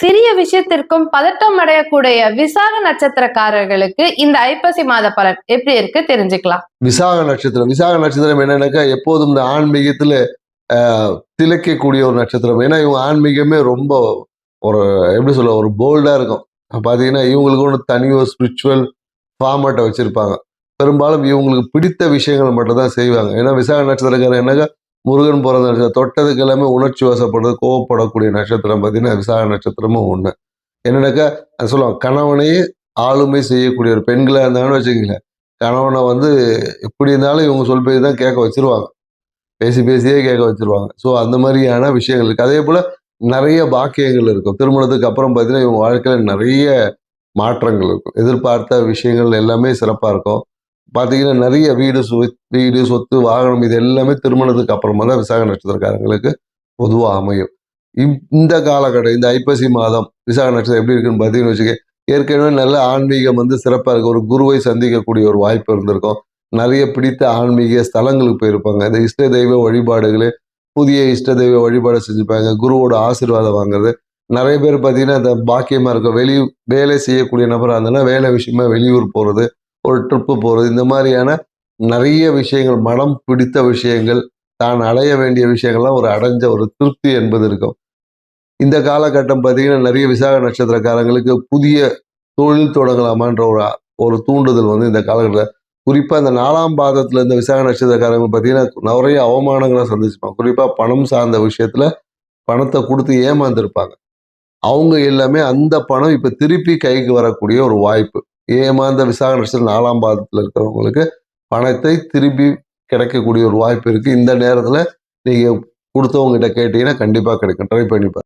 சிறிய விஷயத்திற்கும் பதட்டம் அடையக்கூடிய விசாக நட்சத்திரக்காரர்களுக்கு இந்த ஐப்பசி மாத பலன் எப்படி இருக்கு தெரிஞ்சுக்கலாம். விசாக நட்சத்திரம் என்னன்னாக்கா எப்போதும் இந்த ஆன்மீகத்துல திளைக்கக்கூடிய ஒரு நட்சத்திரம். ஏன்னா இவங்க ஆன்மீகமே ரொம்ப ஒரு எப்படி சொல்ல ஒரு போல்டா இருக்கும். பாத்தீங்கன்னா இவங்களுக்கு ஒன்று தனி ஒரு ஸ்பிரிச்சுவல் ஃபார்மேட்டை வச்சிருப்பாங்க. பெரும்பாலும் இவங்களுக்கு பிடித்த விஷயங்கள் மட்டும் தான் செய்வாங்க. ஏன்னா விசாக நட்சத்திரக்காரர் என்னக்கா முருகன் பிறந்த நட்சத்திரம், தொட்டதுக்கு எல்லாமே உணர்ச்சி வசப்படுறது, கோவப்படக்கூடிய நட்சத்திரம் பார்த்தீங்கன்னா விசாக நட்சத்திரமும் ஒன்று. என்னன்னாக்கா அது சொல்லுவாங்க, கணவனையே ஆளுமை செய்யக்கூடிய ஒரு பெண்களாக இருந்தாங்கன்னு வச்சுக்கங்களேன், கணவனை வந்து எப்படி இருந்தாலும் இவங்க சொல் பேசி தான் கேட்க வச்சிருவாங்க. பேசி பேசியே கேட்க வச்சிருவாங்க. ஸோ அந்த மாதிரியான விஷயங்கள் இருக்குது. அதே போல் நிறைய பாக்கியங்கள் இருக்கும். திருமணத்துக்கு அப்புறம் பார்த்தீங்கன்னா இவங்க வாழ்க்கையில் நிறைய மாற்றங்கள் இருக்கும். எதிர்பார்த்த விஷயங்கள் எல்லாமே சிறப்பாக இருக்கும். பார்த்தீங்கன்னா நிறைய வீடு, சொத்து, வாகனம் இது எல்லாமே திருமணத்துக்கு அப்புறமா தான் விசாக நட்சத்திரக்காரங்களுக்கு பொதுவாக அமையும். இந்த காலகட்டம், இந்த ஐப்பசி மாதம் விசாக நட்சத்திரம் எப்படி இருக்குன்னு பார்த்தீங்கன்னு வச்சுக்க, ஏற்கனவே நல்ல ஆன்மீகம் வந்து சிறப்பாக இருக்கும். ஒரு குருவை சந்திக்கக்கூடிய ஒரு வாய்ப்பு இருந்திருக்கும். நிறைய பிடித்த ஆன்மீக ஸ்தலங்களுக்கு போயிருப்பாங்க. இந்த இஷ்ட தெய்வ வழிபாடுகளே புதிய இஷ்ட தெய்வ வழிபாடு செஞ்சுப்பாங்க. குருவோட ஆசீர்வாதம் வாங்குறது. நிறைய பேர் பார்த்தீங்கன்னா இந்த பாக்கியமாக இருக்கும். வேலை செய்யக்கூடிய நபராக இருந்ததுன்னா வேலை விஷயமா வெளியூர் போகிறது, ஒரு ட்ரிப்பு போகிறது, இந்த மாதிரியான நிறைய விஷயங்கள், மனம் பிடித்த விஷயங்கள், தான் அடைய வேண்டிய விஷயங்கள்லாம் ஒரு அடைஞ்ச ஒரு திருப்தி என்பது இருக்கும். இந்த காலகட்டம் பார்த்தீங்கன்னா நிறைய விசாக நட்சத்திரக்காரங்களுக்கு புதிய தொழில் தொடங்கலாமான்ற ஒரு தூண்டுதல் வந்து இந்த காலகட்டத்தில், குறிப்பாக இந்த 4ஆம் பாதத்தில் இந்த விசாக நட்சத்திரக்காரங்க பார்த்தீங்கன்னா நிறைய அவமானங்களை சந்திச்சுப்பாங்க. குறிப்பாக பணம் சார்ந்த விஷயத்தில் பணத்தை கொடுத்து ஏமாந்துருப்பாங்க. அவங்க எல்லாமே அந்த பணம் இப்போ திருப்பி கைக்கு வரக்கூடிய ஒரு வாய்ப்பு. ஏமாந்த விசாக நட்சத்திரம் 4ஆம் பாதத்தில் இருக்கிறவங்களுக்கு பணத்தை திருப்பி கிடைக்கக்கூடிய ஒரு வாய்ப்பு இருக்குது. இந்த நேரத்தில் நீங்கள் கொடுத்தவங்ககிட்ட கேட்டீங்கன்னா கண்டிப்பாக கிடைக்கும். ட்ரை பண்ணி பாருங்க.